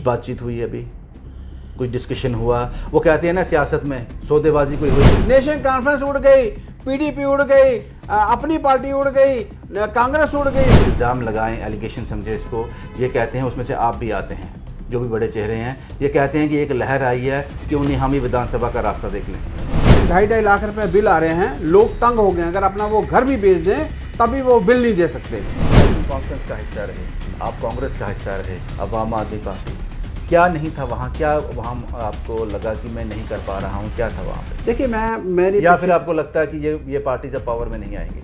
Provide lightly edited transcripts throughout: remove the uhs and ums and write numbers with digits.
बातचीत हुई अभी, कुछ डिस्कशन हुआ? वो कहते हैं ना सियासत में सौदेबाजी कोई हुई। नेशन कॉन्फ्रेंस उड़ गई, पीडीपी उड़ गई, अपनी पार्टी उड़ गई, कांग्रेस उड़ गई। इल्ज़ाम लगाएं, एलिगेशन समझे इसको, ये कहते हैं, उसमें से आप भी आते हैं जो भी बड़े चेहरे हैं, ये कहते हैं कि एक लहर आई है, क्यों नहीं हम ही विधानसभा का रास्ता देख लें। 2.5 लाख रुपए बिल आ रहे हैं, लोग तंग हो गए, अगर अपना वो घर भी बेच दें तभी वो बिल नहीं दे सकते। कॉन्फ्रेंस का हिस्सा रहे, आप कांग्रेस का हिस्सा रहे, अब आम आदमी पार्टी, क्या नहीं था वहाँ? क्या वहाँ आपको लगा कि मैं नहीं कर पा रहा हूँ? क्या था वहाँ पे? देखिए मेरी या फिर आपको लगता है कि ये पार्टी जब पावर में नहीं आएंगी?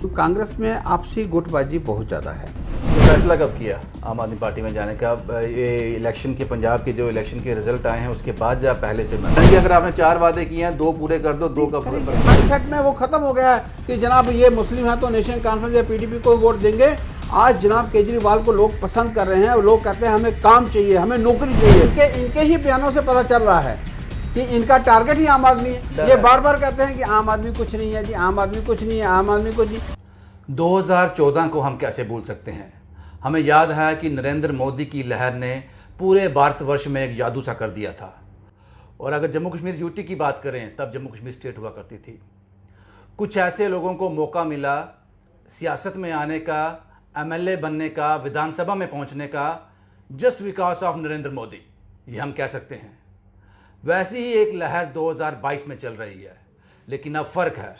तो कांग्रेस में आपसी गुटबाजी बहुत ज़्यादा है। तो फैसला कब किया आम आदमी पार्टी में जाने का? ये इलेक्शन के, पंजाब के जो इलेक्शन के रिजल्ट आए हैं उसके बाद या पहले से? मैं कि अगर आपने 4 वादे किए हैं, 2 पूरे कर दो, 2 का माइंडसेट में वो खत्म हो गया है कि जनाब ये मुस्लिम है तो नेशनल कॉन्फ्रेंस या पीडीपी को वोट देंगे। आज जनाब केजरीवाल को लोग पसंद कर रहे हैं और लोग कहते हैं हमें काम चाहिए, हमें नौकरी चाहिए। इनके ही बयानों से पता चल रहा है कि इनका टारगेट ही आम आदमी है। ये बार बार कहते हैं कि आम आदमी कुछ नहीं है जी, आम आदमी कुछ नहीं है, आम आदमी कुछ नहीं। 2014 को हम कैसे भूल सकते हैं? हमें याद है कि नरेंद्र मोदी की लहर ने पूरे भारतवर्ष में एक जादू सा कर दिया था। और अगर जम्मू कश्मीर यूटी की बात करें, तब जम्मू कश्मीर स्टेट हुआ करती थी। कुछ ऐसे लोगों को मौका मिला सियासत में आने का, एमएलए बनने का, विधानसभा में पहुंचने का, just because of Narendra Modi, ये हम कह सकते हैं। वैसी ही एक लहर 2022 में चल रही है, लेकिन अब फर्क है।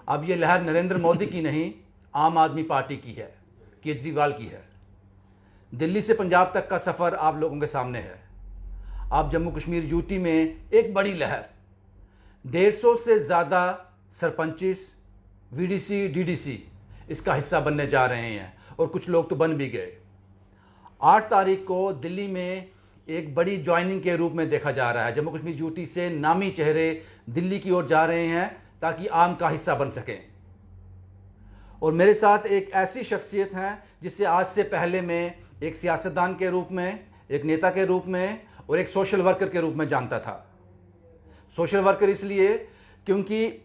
अब ये लहर नरेंद्र मोदी की नहीं, आम आदमी पार्टी की है, केजरीवाल की है। दिल्ली से पंजाब तक का सफ़र आप लोगों के सामने है। आप जम्मू कश्मीर यूटी में एक बड़ी लहर, 150 से ज़्यादा सरपंचिस, वीडीसी, डीडीसी इसका हिस्सा बनने जा रहे हैं, और कुछ लोग तो बन भी गए। 8 तारीख को दिल्ली में एक बड़ी ज्वाइनिंग के रूप में देखा जा रहा है। जम्मू कश्मीर यूटी से नामी चेहरे दिल्ली की ओर जा रहे हैं ताकि आम का हिस्सा बन सकें। और मेरे साथ एक ऐसी शख्सियत है जिसे आज से पहले मैं एक सियासतदान के रूप में, एक नेता के रूप में और एक सोशल वर्कर के रूप में जानता था। सोशल वर्कर इसलिए क्योंकि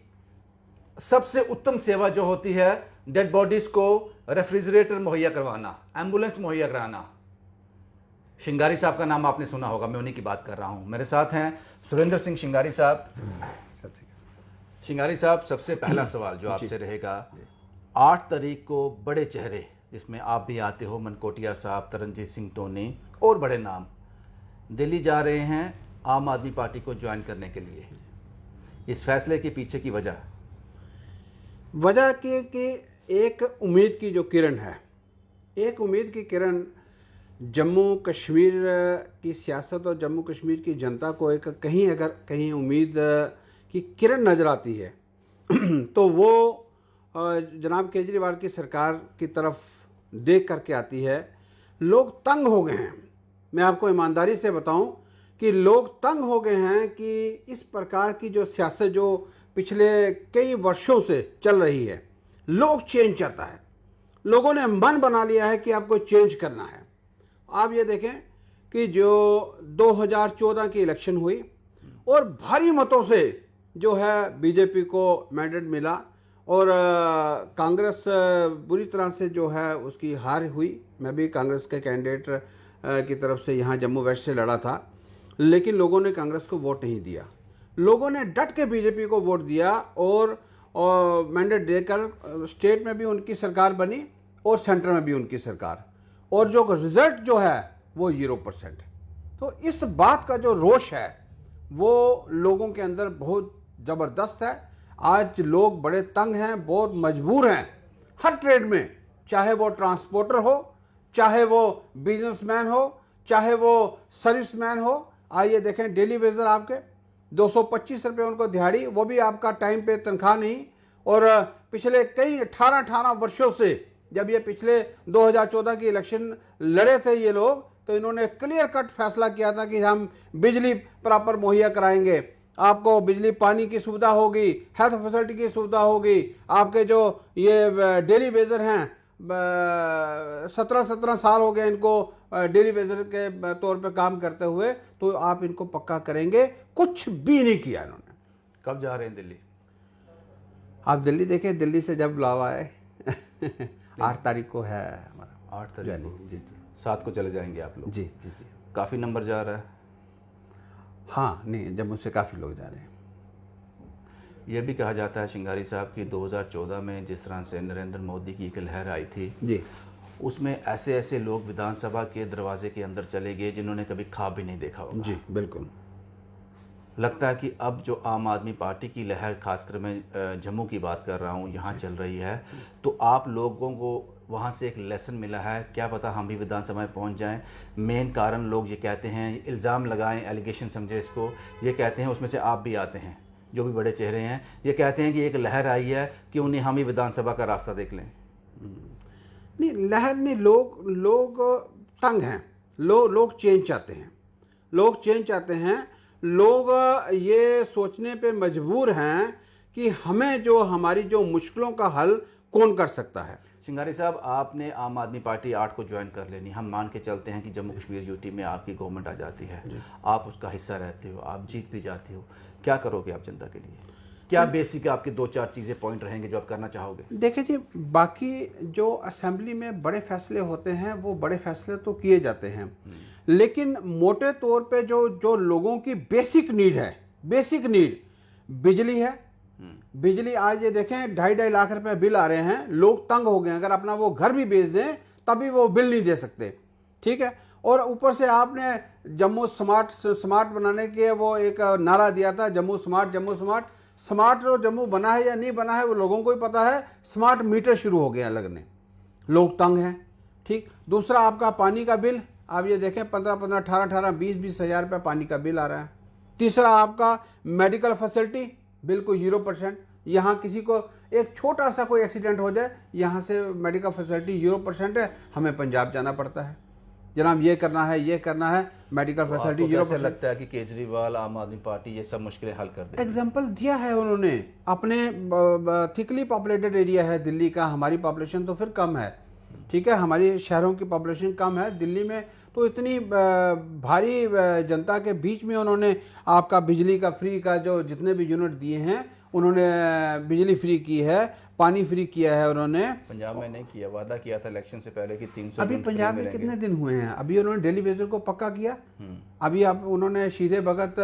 सबसे उत्तम सेवा जो होती है, डेड बॉडीज़ को रेफ्रिजरेटर मुहैया करवाना, एम्बुलेंस मुहैया कराना। शिंगारी साहब का नाम आपने सुना होगा, मैं उन्हीं की बात कर रहा हूं। मेरे साथ हैं सुरेंद्र सिंह शिंगारी साहब। शिंगारी साहब, सबसे पहला सवाल जो आपसे रहेगा, 8 तारीख को बड़े चेहरे, जिसमें आप भी आते हो, मनकोटिया साहब, तरनजीत सिंह टोनी और बड़े नाम, दिल्ली जा रहे हैं आम आदमी पार्टी को ज्वाइन करने के लिए। इस फैसले के पीछे की वजह कि एक उम्मीद की जो किरण है, एक उम्मीद की किरण जम्मू कश्मीर की सियासत और जम्मू कश्मीर की जनता को एक कहीं उम्मीद की किरण नज़र आती है तो वो जनाब केजरीवाल की सरकार की तरफ देख करके आती है। लोग तंग हो गए हैं, मैं आपको ईमानदारी से बताऊं कि लोग तंग हो गए हैं कि इस प्रकार की जो सियासत जो पिछले कई वर्षों से चल रही है, लोग चेंज चाहता है। लोगों ने मन बना लिया है कि आपको चेंज करना है। आप ये देखें कि जो 2014 की इलेक्शन हुई और भारी मतों से जो है बीजेपी को मैंडेट मिला और कांग्रेस बुरी तरह से जो है उसकी हार हुई। मैं भी कांग्रेस के कैंडिडेट की तरफ से यहाँ जम्मू वेस्ट से लड़ा था, लेकिन लोगों ने कांग्रेस को वोट नहीं दिया। लोगों ने डट के बीजेपी को वोट दिया और मैंडेट देकर स्टेट में भी उनकी सरकार बनी और सेंटर में भी उनकी सरकार, और जो रिजल्ट जो है वो 0%। तो इस बात का जो रोष है वो लोगों के अंदर बहुत ज़बरदस्त है। आज लोग बड़े तंग हैं, बहुत मजबूर हैं हर ट्रेड में, चाहे वो ट्रांसपोर्टर हो, चाहे वो बिजनेसमैन हो, चाहे वो सर्विसमैन हो। आइए देखें, डेली वेजर आपके 225 रुपये उनको दिहाड़ी, वो भी आपका टाइम पे तनख्वाह नहीं। और पिछले कई 18 वर्षों से, जब ये पिछले 2014 की इलेक्शन लड़े थे ये लोग, तो इन्होंने क्लियर कट फैसला किया था कि हम बिजली प्रॉपर मुहैया कराएंगे, आपको बिजली पानी की सुविधा होगी, हेल्थ फैसिलिटी की सुविधा होगी। आपके जो ये डेली वेजर हैं, 17 साल हो गए इनको डेली वेजर के तौर पे काम करते हुए, तो आप इनको पक्का करेंगे। कुछ भी नहीं किया इन्होंने। कब जा रहे हैं दिल्ली? आप दिल्ली देखें, दिल्ली से जब बुलावा है 8 तारीख को है हमारा। 8 तारीख को? जी जी, 7 को चले जाएंगे आप लोग? जी जी जी। काफ़ी नंबर जा रहा है। हाँ, नहीं, जम्मू से काफ़ी लोग जा रहे हैं। यह भी कहा जाता है श्रृंगारी साहब कि 2014 में जिस तरह से नरेंद्र मोदी की एक लहर आई थी जी, उसमें ऐसे ऐसे लोग विधानसभा के दरवाजे के अंदर चले गए जिन्होंने कभी ख्वाब भी नहीं देखा होगा। जी, बिल्कुल। लगता है कि अब जो आम आदमी पार्टी की लहर, खासकर मैं जम्मू की बात कर रहा हूँ, यहाँ चल रही है, तो आप लोगों को वहाँ से एक लेसन मिला है, क्या पता हम भी विधानसभा में पहुँच जाएं। मेन कारण लोग ये कहते हैं, इल्ज़ाम लगाएं, एलिगेशन समझे इसको, ये कहते हैं, उसमें से आप भी आते हैं जो भी बड़े चेहरे हैं, ये कहते हैं कि एक लहर आई है कि उन्हें हम ही विधानसभा का रास्ता देख लें। नहीं, लहर नहीं, लोग तंग हैं, लोग चेंज चाहते हैं, लोग चेंज चाहते हैं। लोग ये सोचने पे मजबूर हैं कि हमें जो हमारी जो मुश्किलों का हल कौन कर सकता है। श्रृंगारी साहब, आपने आम आदमी पार्टी 8 को ज्वाइन कर लेनी, हम मान के चलते हैं कि जम्मू कश्मीर यूटी में आपकी गवर्नमेंट आ जाती है, आप उसका हिस्सा रहते हो, आप जीत भी जाते हो, क्या करोगे आप जनता के लिए? क्या बेसिक आपके 2-4 चीज़ें पॉइंट रहेंगे जो आप करना चाहोगे? देखिए जी, बाकी जो असेंबली में बड़े फैसले होते हैं वो बड़े फैसले तो किए जाते हैं, लेकिन मोटे तौर पे जो लोगों की बेसिक नीड है, बेसिक नीड बिजली है। बिजली आज ये देखें 2.5 लाख रुपए बिल आ रहे हैं, लोग तंग हो गए, अगर अपना वो घर भी बेच दें तभी वो बिल नहीं दे सकते, ठीक है। और ऊपर से आपने जम्मू स्मार्ट बनाने के वो एक नारा दिया था, जम्मू स्मार्ट। स्मार्ट जो जम्मू बना है या नहीं बना है वो लोगों को ही पता है। स्मार्ट मीटर शुरू हो गया लगने, लोग तंग हैं, ठीक। दूसरा आपका पानी का बिल, आप ये देखें 15-15, 18-18, 20-20 हज़ार रुपये पानी का बिल आ रहा है। तीसरा आपका मेडिकल फैसिलिटी बिल्कुल 0%। यहाँ किसी को एक छोटा सा कोई एक्सीडेंट हो जाए, यहाँ से मेडिकल फैसिलिटी 0% है, हमें पंजाब जाना पड़ता है, जनाब ये करना है, मेडिकल फैसिलिटी 0%। लगता है कि केजरीवाल, आम आदमी पार्टी ये सब मुश्किलें हल कर देगी? एग्जाम्पल दिया है उन्होंने, अपने थिकली पॉपुलेटेड एरिया है दिल्ली का, हमारी पॉपुलेशन तो फिर कम है, ठीक है, हमारी शहरों की पॉपुलेशन कम है, दिल्ली में तो इतनी भारी जनता के बीच में उन्होंने आपका बिजली का फ्री का जो जितने भी यूनिट दिए हैं, उन्होंने बिजली फ्री की है, पानी फ्री किया है उन्होंने। पंजाब में नहीं किया, वादा किया था इलेक्शन से पहले कि 300 अभी पंजाब में कितने दिन हुए हैं, अभी उन्होंने डेली बेसिस को पक्का किया, अभी आप उन्होंने सीधे भगत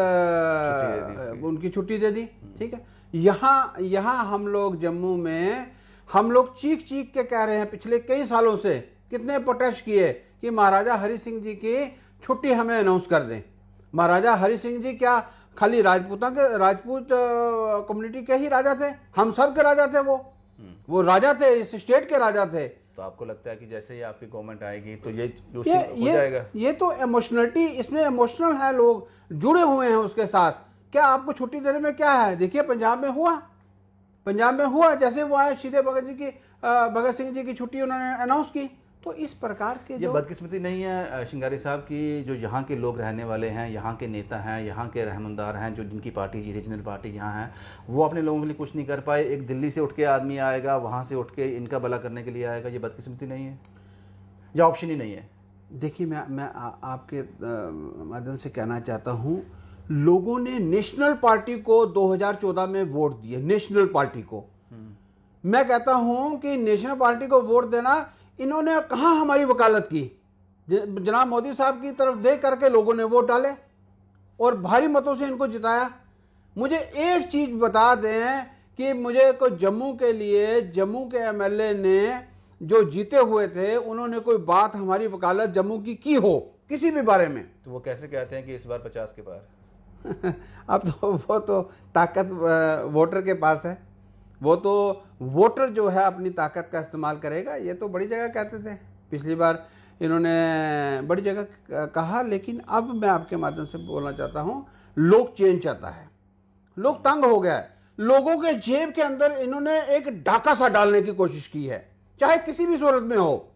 उनकी छुट्टी दे दी, ठीक है। यहाँ हम लोग जम्मू में हम लोग चीख के कह रहे हैं पिछले कई सालों से, कितने प्रोटेस्ट किए कि महाराजा हरि सिंह जी की छुट्टी हमें अनाउंस कर दें। महाराजा हरि सिंह जी क्या खाली राजपूत कम्युनिटी के ही राजा थे? हम सब के राजा थे, वो राजा थे, इस स्टेट के राजा थे। तो आपको लगता है कि जैसे ही आपकी गवर्नमेंट आएगी तो ये हो जाएगा? ये तो इमोशनलिटी, इसमें इमोशनल है, लोग जुड़े हुए हैं उसके साथ। क्या आपको छुट्टी देने में क्या है? देखिए पंजाब में हुआ जैसे वो आए, सीधे भगत सिंह जी की छुट्टी उन्होंने अनाउंस की। तो इस प्रकार के ये बदकिस्मती नहीं है श्रृंगारी साहब की जो यहाँ के लोग रहने वाले हैं, यहाँ के नेता हैं, यहाँ के रहनुमादार हैं, जो जिनकी पार्टी रीजनल पार्टी यहाँ है, वो अपने लोगों के लिए कुछ नहीं कर पाए। एक दिल्ली से उठ के आदमी आएगा, वहाँ से उठ के इनका भला करने के लिए आएगा, ये बदकिस्मती नहीं है या ऑप्शन ही नहीं है? देखिए मैं आपके माध्यम से कहना चाहता हूँ, लोगों ने नेशनल पार्टी को 2014 में वोट दिए, नेशनल पार्टी को। मैं कहता हूँ कि नेशनल पार्टी को वोट देना, इन्होंने कहाँ हमारी वकालत की? जनाब मोदी साहब की तरफ देख करके लोगों ने वोट डाले और भारी मतों से इनको जिताया। मुझे एक चीज बता दें कि मुझे को जम्मू के लिए, जम्मू के एमएलए ने जो जीते हुए थे, उन्होंने कोई बात हमारी वकालत जम्मू की हो किसी भी बारे में? तो वो कैसे कहते हैं कि इस बार 50 के पार? अब तो वो तो ताकत वोटर के पास है, वो तो वोटर जो है अपनी ताकत का इस्तेमाल करेगा। ये तो बड़ी जगह कहते थे, पिछली बार इन्होंने बड़ी जगह कहा, लेकिन अब मैं आपके माध्यम से बोलना चाहता हूँ, लोग चेंज चाहता है, लोग तंग हो गया है। लोगों के जेब के अंदर इन्होंने एक डाका सा डालने की कोशिश की है, चाहे किसी भी सूरत में हो।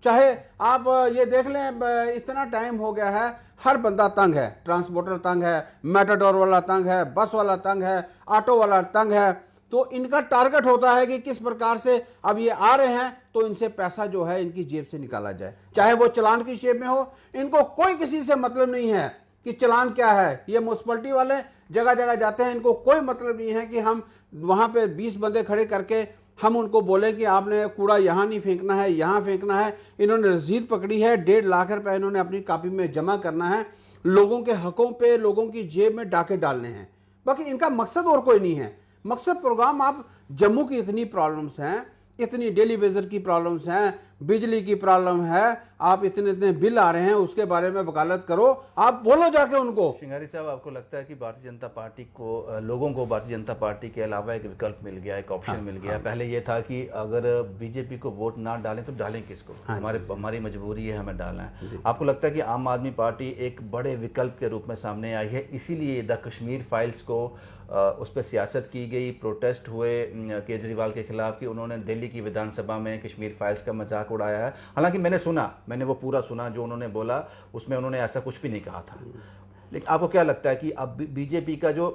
चाहे आप ये देख लें, इतना टाइम हो गया है, हर बंदा तंग है, ट्रांसपोर्टर तंग है, मेटाडोर वाला तंग है, बस वाला तंग है, ऑटो वाला तंग है। तो इनका टारगेट होता है कि किस प्रकार से अब ये आ रहे हैं तो इनसे पैसा जो है इनकी जेब से निकाला जाए, चाहे वो चलान की शेप में हो। इनको कोई किसी से मतलब नहीं है कि चलान क्या है। ये म्युनिसिपैलिटी वाले जगह जगह जाते हैं, इनको कोई मतलब नहीं है कि हम वहां पे 20 बंदे खड़े करके हम उनको बोले कि आपने कूड़ा यहाँ नहीं फेंकना है, यहाँ फेंकना है। इन्होंने रसीद पकड़ी है, 1.5 लाख रुपए इन्होंने अपनी कॉपी में जमा करना है। लोगों के हकों पे, लोगों की जेब में डाके डालने हैं। बाकी इनका मकसद और कोई नहीं है। मकसद प्रोग्राम, आप जम्मू की इतनी प्रॉब्लम्स हैं, इतनी डेली वेजर की प्रॉब्लम्स हैं, बिजली की प्रॉब्लम है, आप इतने इतने बिल आ रहे हैं, उसके बारे में वकालत करो, आप बोलो जाके उनको। श्रृंगारी साहब, आपको लगता है कि भारतीय जनता पार्टी को, लोगों को भारतीय जनता पार्टी के अलावा एक विकल्प मिल गया, एक ऑप्शन मिल गया? पहले ये था कि अगर बीजेपी को वोट ना डालें तो डालें किसको? हमारी मजबूरी है, हमें डालना है। आपको लगता है कि आम आदमी पार्टी एक बड़े विकल्प के रूप में सामने आई है, इसीलिए द कश्मीर फाइल्स को उस पर सियासत की गई, प्रोटेस्ट हुए केजरीवाल के खिलाफ कि उन्होंने दिल्ली की विधानसभा में कश्मीर फाइल्स का मजाक उड़ाया है? हालांकि मैंने वो पूरा सुना जो उन्होंने बोला, उसमें उन्होंने ऐसा कुछ भी नहीं कहा था। लेकिन आपको क्या लगता है कि अब बीजेपी का जो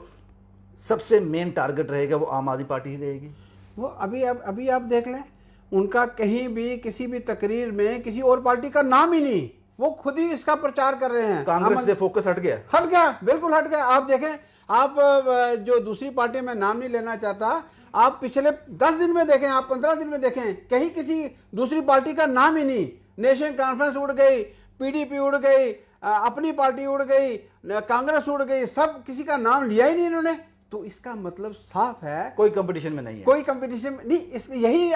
सबसे मेन टारगेट रहेगा वो आम आदमी पार्टी ही रहेगी? वो अभी आप देख लें, उनका कहीं भी किसी भी तकरीर में किसी और पार्टी का नाम ही नहीं, वो खुद ही इसका प्रचार कर रहे हैं। कांग्रेस से फोकस हट गया, बिल्कुल हट गया। आप देखें, आप जो दूसरी पार्टी में नाम नहीं लेना चाहता, आप पिछले 10 दिन में देखें, आप 15 दिन में देखें, कहीं किसी दूसरी पार्टी का नाम ही नहीं। नेशनल कॉन्फ्रेंस उड़ गई, पीडीपी उड़ गई, अपनी पार्टी उड़ गई, कांग्रेस उड़ गई, सब किसी का नाम लिया ही नहीं इन्होंने। तो इसका मतलब साफ है कोई कंपटीशन में नहीं है, कोई कंपटीशन नहीं। यही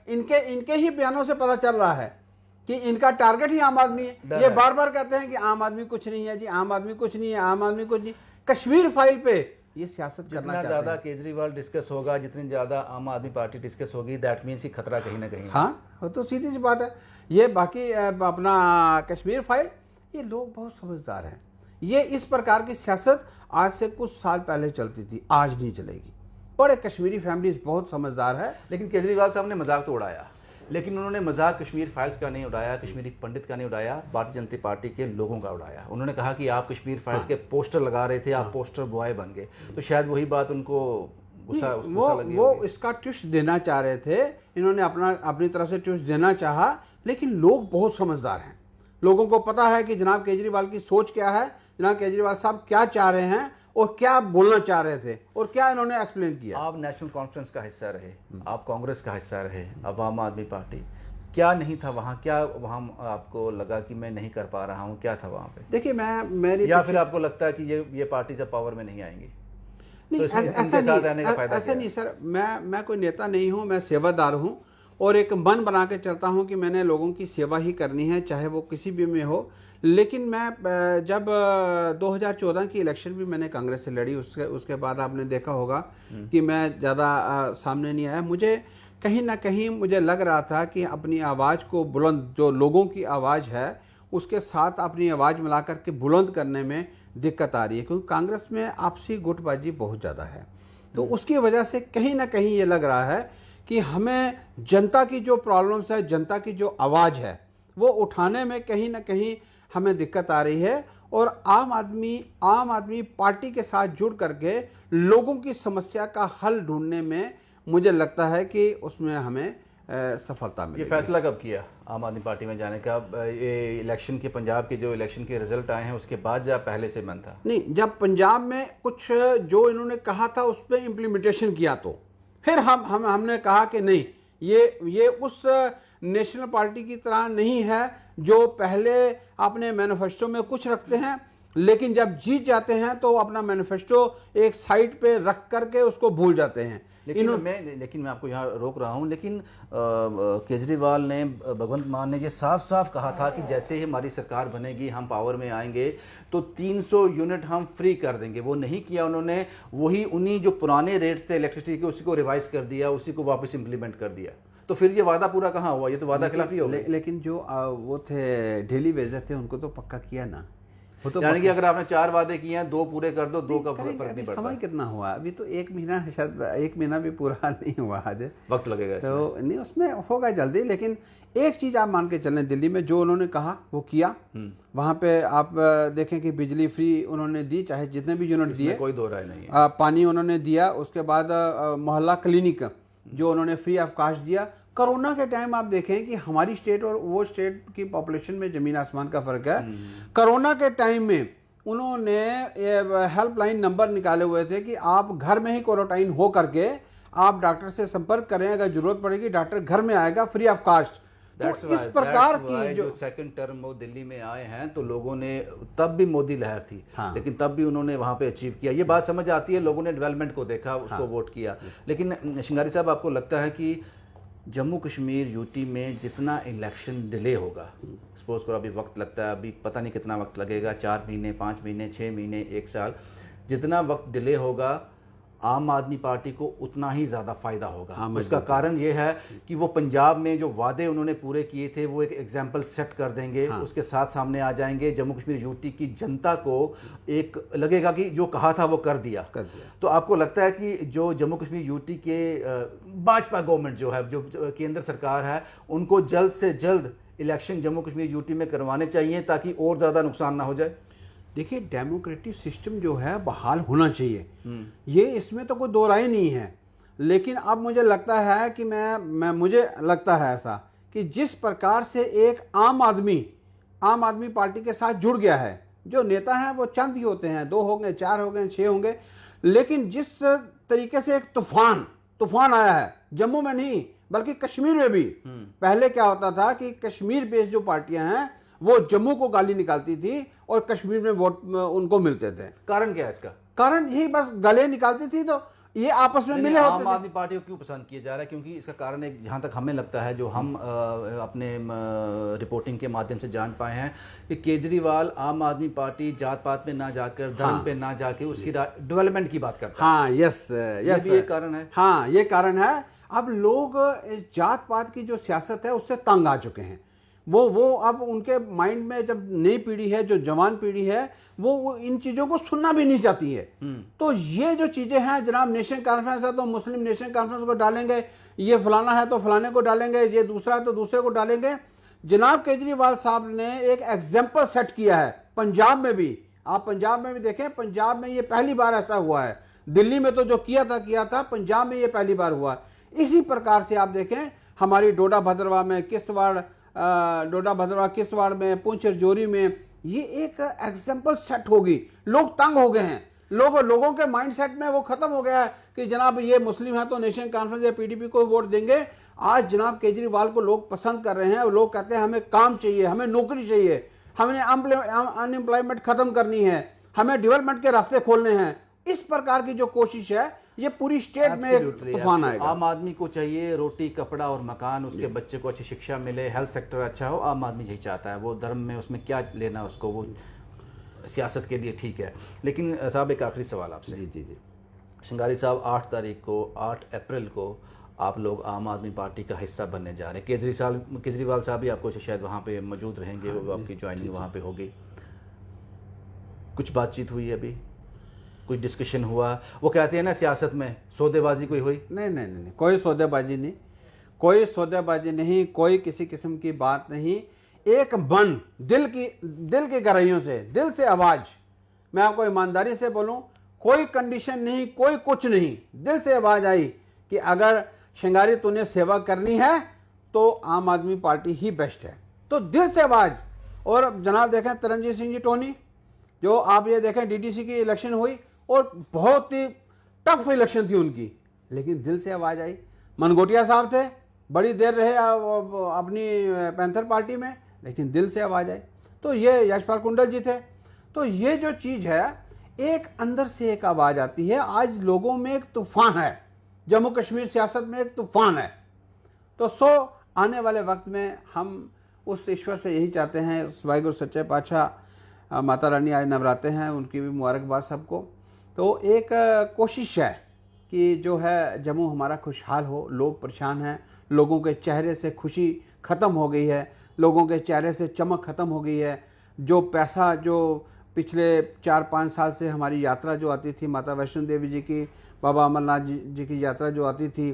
इनके ही बयानों से पता चल रहा है कि इनका टारगेट ही आम आदमी है। ये बार बार कहते हैं कि आम आदमी कुछ नहीं है जी, आम आदमी कुछ नहीं है, आम आदमी कुछ नहीं। कश्मीर फाइल पे ये सियासत करना चाहते हैं। जितना ज्यादा केजरीवाल डिस्कस होगा, जितनी ज्यादा आम आदमी पार्टी डिस्कस होगी, दैट मीन्स ही खतरा कहीं ना कहीं। हाँ, वो तो सीधी सी बात है। ये बाकी अपना कश्मीर फाइल, ये लोग बहुत समझदार हैं। ये इस प्रकार की सियासत आज से कुछ साल पहले चलती थी, आज नहीं चलेगी। और कश्मीरी फैमिलीज बहुत समझदार है। लेकिन केजरीवाल साहब ने मजाक तो उड़ाया, लेकिन उन्होंने मजाक कश्मीर फाइल्स का नहीं उड़ाया, कश्मीरी पंडित का नहीं उड़ाया, भारतीय जनता पार्टी के लोगों का उड़ाया। उन्होंने कहा कि आप कश्मीर फाइल्स के पोस्टर लगा रहे थे, आप पोस्टर बॉय बन गए। तो शायद वही बात उनको गुस्सा लगी। वो इसका ट्विस्ट देना चाह रहे थे, इन्होंने अपनी तरफ से ट्विस्ट देना चाहा। लेकिन लोग बहुत समझदार हैं, लोगों को पता है कि जनाब केजरीवाल की सोच क्या है, जनाब केजरीवाल साहब क्या चाह रहे हैं और क्या बोलना चाह रहे थे और क्या इन्होंने एक्सप्लेन किया। आप नेशनल कॉन्फ्रेंस का हिस्सा रहे, आप कांग्रेस का हिस्सा रहे, अब आम आदमी पार्टी, क्या नहीं था वहाँ? क्या वहाँ आपको लगा कि मैं नहीं कर पा रहा हूँ? क्या था वहाँ पे? देखिए, मेरी या फिर आपको लगता है कि ये पार्टी जब पावर में नहीं आएंगी नहीं, तो ऐसा नहीं सर। मैं कोई नेता नहीं हूँ, मैं सेवादार हूँ और एक मन बना के चलता हूँ कि मैंने लोगों की सेवा ही करनी है, चाहे वो किसी भी में हो। लेकिन मैं जब 2014 की इलेक्शन भी मैंने कांग्रेस से लड़ी, उसके बाद आपने देखा होगा कि मैं ज़्यादा सामने नहीं आया। मुझे कहीं ना कहीं मुझे लग रहा था कि अपनी आवाज़ को बुलंद, जो लोगों की आवाज़ है उसके साथ अपनी आवाज़ मिला करके बुलंद करने में दिक्कत आ रही है, क्योंकि कांग्रेस में आपसी गुटबाजी बहुत ज़्यादा है। तो उसकी वजह से कहीं ना कहीं ये लग रहा है कि हमें जनता की जो प्रॉब्लम्स है, जनता की जो आवाज़ है, वो उठाने में कहीं ना कहीं हमें दिक्कत आ रही है। और आम आदमी पार्टी के साथ जुड़ करके लोगों की समस्या का हल ढूंढने में मुझे लगता है कि उसमें हमें सफलता मिलेगी। ये फैसला कब किया आम आदमी पार्टी में जाने का? ये इलेक्शन के, पंजाब के जो इलेक्शन के रिजल्ट आए हैं उसके बाद या पहले से मन था? नहीं, जब पंजाब में कुछ जो इन्होंने कहा था उस पर इम्प्लीमेंटेशन किया तो फिर हमने कहा कि नहीं, ये उस नेशनल पार्टी की तरह नहीं है जो पहले अपने मैनिफेस्टो में कुछ रखते हैं, लेकिन जब जीत जाते हैं तो अपना मैनिफेस्टो एक साइड पे रख करके उसको भूल जाते हैं। लेकिन मैं आपको यहाँ रोक रहा हूँ, लेकिन केजरीवाल ने, भगवंत मान ने ये साफ साफ कहा था कि जैसे ही हमारी सरकार बनेगी, हम पावर में आएंगे तो 300 यूनिट हम फ्री कर देंगे। वो नहीं किया उन्होंने, वही उन्हीं जो पुराने रेट्स थे इलेक्ट्रिसिटी के उसी को रिवाइज कर दिया, उसी को वापस इम्प्लीमेंट कर दिया। तो फिर ये वादा पूरा कहाँ हुआ? ये तो वादा खिलाफी हो गई। लेकिन जो वो थे डेली वेजर थे, उनको तो पक्का किया ना। यानी कि अगर आपने 4 वादे किए हैं, 2 पूरे कर दो, 2 का फर्क नहीं पड़ता। समय कितना हुआ अभी? तो 1 महीना, शायद 1 महीना भी पूरा नहीं हुआ आज, वक्त लगेगा तो नहीं, उसमें होगा जल्दी। लेकिन एक चीज़ आप मान के चलें, दिल्ली में जो उन्होंने कहा वो किया। वहाँ पे आप देखें कि बिजली फ्री उन्होंने दी, चाहे जितने भी यूनिट दिए, कोई दो राय नहीं है। पानी उन्होंने दिया। उसके बाद मोहल्ला क्लिनिक जो उन्होंने फ्री ऑफ कास्ट दिया। कोरोना के टाइम आप देखें कि हमारी स्टेट और वो स्टेट की पॉपुलेशन में ज़मीन आसमान का फ़र्क है। कोरोना के टाइम में उन्होंने हेल्पलाइन नंबर निकाले हुए थे कि आप घर में ही क्वारंटाइन हो करके आप डॉक्टर से संपर्क करें, अगर जरूरत पड़ेगी डॉक्टर घर में आएगा फ्री ऑफ कास्ट। तो इस प्रकार की जो सेकंड टर्म वो दिल्ली में आए हैं तो लोगों ने, तब भी मोदी लहर थी, हाँ। लेकिन तब भी उन्होंने वहां पे अचीव किया। ये बात समझ आती है, लोगों ने डेवलपमेंट को देखा, उसको वोट किया। लेकिन श्रृंगारी साहब, आपको लगता है कि जम्मू कश्मीर यूटी में जितना इलेक्शन डिले होगा, सपोज करो अभी वक्त लगता है, अभी पता नहीं कितना वक्त लगेगा, 4 महीने, 5 महीने, 6 महीने, 1 साल, जितना वक्त डिले होगा आम आदमी पार्टी को उतना ही ज़्यादा फ़ायदा होगा। उसका कारण ये है कि वो पंजाब में जो वादे उन्होंने पूरे किए थे वो एक एग्जाम्पल सेट कर देंगे, उसके साथ सामने आ जाएंगे। जम्मू कश्मीर यूटी की जनता को एक लगेगा कि जो कहा था वो कर दिया। तो आपको लगता है कि जो जम्मू कश्मीर यूटी के भाजपा गवर्नमेंट जो है, जो केंद्र सरकार है, उनको जल्द से जल्द इलेक्शन जम्मू कश्मीर यूटी में करवाने चाहिए ताकि और ज़्यादा नुकसान ना हो जाए? देखिए, डेमोक्रेटिक सिस्टम जो है बहाल होना चाहिए, ये इसमें तो कोई दो राय नहीं है। लेकिन अब मुझे लगता है कि मुझे लगता है ऐसा कि जिस प्रकार से एक आम आदमी पार्टी के साथ जुड़ गया है, जो नेता हैं वो चंद ही होते हैं, 2 होंगे, 4 होंगे, 6 होंगे, लेकिन जिस तरीके से एक तूफान आया है, जम्मू में नहीं बल्कि कश्मीर में भी। पहले क्या होता था कि कश्मीर बेस्ड जो पार्टियां हैं वो जम्मू को गाली निकालती थी और कश्मीर में वोट उनको मिलते थे। कारण क्या है इसका? कारण यही बस गले निकालती थी, तो ये आपस में मिले होते थे। आम आदमी पार्टी को क्यों पसंद किया जा रहा है? क्योंकि इसका कारण एक, जहाँ तक हमें लगता है, जो हम अपने रिपोर्टिंग के माध्यम से जान पाए हैं, कि केजरीवाल आम आदमी पार्टी जात पात में ना जाकर, धर्म पे ना जाके उसकी डेवलपमेंट की बात करता है। हाँ, यस, ये भी एक कारण है। हाँ, ये कारण है। अब लोग जात पात की जो सियासत है उससे तंग आ चुके हैं। वो अब उनके माइंड में, जब नई पीढ़ी है, जो जवान पीढ़ी है, वो इन चीज़ों को सुनना भी नहीं चाहती है। तो ये जो चीज़ें हैं, जनाब नेशनल कॉन्फ्रेंस है तो मुस्लिम नेशनल कॉन्फ्रेंस को डालेंगे, ये फलाना है तो फलाने को डालेंगे, ये दूसरा है तो दूसरे को डालेंगे। जनाब केजरीवाल साहब ने एक एग्जाम्पल सेट किया है पंजाब में भी। आप पंजाब में भी देखें, पंजाब में ये पहली बार ऐसा हुआ है। दिल्ली में तो जो किया था, पंजाब में ये पहली बार हुआ। इसी प्रकार से आप देखें, हमारी डोडा भद्रवाह में, किसवाड़ में, पुंछ रजौरी में, ये एक एग्जाम्पल सेट होगी। लोग तंग हो गए हैं, लोगों के माइंडसेट में वो खत्म हो गया है कि जनाब ये मुस्लिम है तो नेशनल कॉन्फ्रेंस या पीडीपी को वोट देंगे। आज जनाब केजरीवाल को लोग पसंद कर रहे हैं, और लोग कहते हैं हमें काम चाहिए, हमें नौकरी चाहिए, हमें अनएम्प्लॉयमेंट खत्म करनी है, हमें डेवलपमेंट के रास्ते खोलने हैं। इस प्रकार की जो कोशिश है, ये पूरी स्टेट में तूफान आएगा। आम आदमी को चाहिए रोटी, कपड़ा और मकान, उसके बच्चे को अच्छी शिक्षा मिले, हेल्थ सेक्टर अच्छा हो। आम आदमी यही चाहता है। वो धर्म में उसमें क्या लेना उसको, वो सियासत के लिए ठीक है। लेकिन साहब, एक आखिरी सवाल आपसे। जी। श्रृंगारी साहब, 8 अप्रैल को आप लोग आम आदमी पार्टी का हिस्सा बनने जा रहे हैं। केजरीवाल साहब भी आपको शायद वहाँ पे मौजूद रहेंगे, वो आपकी ज्वाइनिंग वहाँ पे होगी। कुछ बातचीत हुई अभी? कुछ डिस्कशन हुआ? वो कहते हैं ना, सियासत में सौदेबाजी कोई हुई? नहीं, कोई सौदेबाजी नहीं, कोई किसी किस्म की बात नहीं। एक मन, दिल की गहराइयों से, दिल से आवाज, मैं आपको ईमानदारी से बोलूं, कोई कंडीशन नहीं, कोई कुछ नहीं, दिल से आवाज आई कि अगर श्रृंगारी तूने सेवा करनी है तो आम आदमी पार्टी ही बेस्ट है। तो दिल से आवाज। और जनाब देखें तरनजीत सिंह जी टोनी, जो आप ये देखें डीडीसी की इलेक्शन हुई और बहुत ही टफ इलेक्शन थी उनकी, लेकिन दिल से आवाज आई। मनगोटिया साहब थे, बड़ी देर रहे अपनी पैंथर पार्टी में, लेकिन दिल से आवाज आई। तो ये यशपाल कुंडल जी थे। तो ये जो चीज़ है, एक अंदर से एक आवाज आती है। आज लोगों में एक तूफान है, जम्मू कश्मीर सियासत में एक तूफान है। तो आने वाले वक्त में हम उस ईश्वर से यही चाहते हैं, उस वाहिगुरु सच्चे पातशाह, माता रानी आज नवराते हैं, उनकी भी मुबारकबाद सबको। तो एक कोशिश है कि जो है जम्मू हमारा खुशहाल हो। लोग परेशान हैं, लोगों के चेहरे से खुशी ख़त्म हो गई है, लोगों के चेहरे से चमक ख़त्म हो गई है। जो पैसा, जो पिछले 4-5 साल से हमारी यात्रा जो आती थी, माता वैष्णो देवी जी की, बाबा अमरनाथ जी की यात्रा जो आती थी,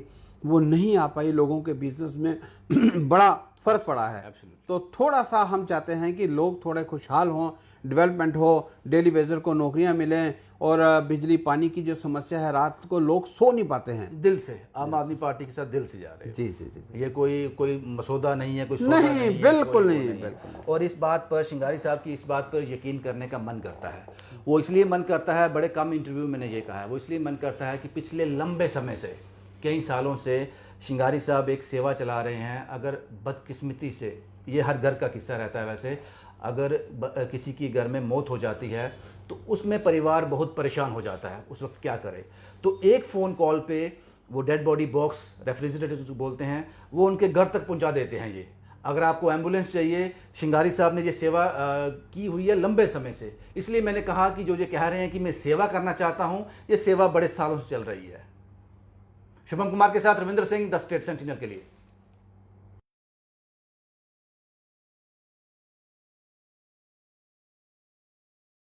वो नहीं आ पाई। लोगों के बिजनेस में बड़ा फ़र्क पड़ा है। तो थोड़ा सा हम चाहते हैं कि लोग थोड़े खुशहाल हों, डेवलपमेंट हो, डेली वेजर को नौकरियां मिलें, और बिजली पानी की जो समस्या है, रात को लोग सो नहीं पाते हैं। दिल से आम आदमी पार्टी के साथ दिल से जा रहे हैं। जी। ये कोई मसौदा नहीं है, कोई सौदा नहीं, बिल्कुल नहीं। और इस बात पर श्रृंगारी साहब की इस बात पर यकीन करने का मन करता है। वो इसलिए मन करता है, बड़े कम इंटरव्यू मैंने ये कहा है, वो इसलिए मन करता है कि पिछले लंबे समय से कई सालों से शिंगारी साहब एक सेवा चला रहे हैं। अगर बदकिस्मती से, ये हर घर का किस्सा रहता है वैसे, अगर किसी की घर में मौत हो जाती है तो उसमें परिवार बहुत परेशान हो जाता है, उस वक्त क्या करे। तो एक फ़ोन कॉल पे वो डेड बॉडी बॉक्स, रेफ्रिजरेटर जो बोलते हैं, वो उनके घर तक पहुंचा देते हैं। ये अगर आपको एम्बुलेंस चाहिए, शिंगारी साहब ने ये सेवा की हुई है लंबे समय से। इसलिए मैंने कहा कि जो ये कह रहे हैं कि मैं सेवा करना चाहता हूं, ये सेवा बड़े सालों से चल रही है। शुभम कुमार के साथ Ravindra Singh, the state sentinel के लिए।